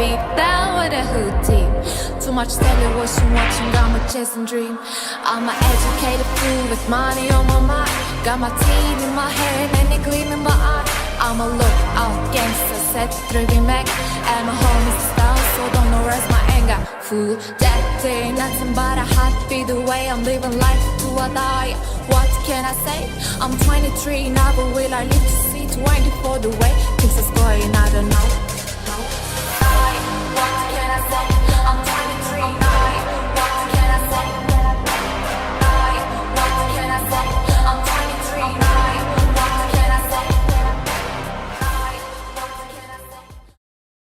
deep down with a hoodie. Too much television watching, got me chasing dream. I'm an educated fool with money on my mind. Got my teeth in my head and a gleam in my eye. I'm a lookout gangster, set driven back. And my home is down, so don't know where's my anger. Fool, that day, nothing but a heartbeat away. I'm living life to a die. What can I say? I'm 23 now, but will I live to see 24 the way things is going? I don't know.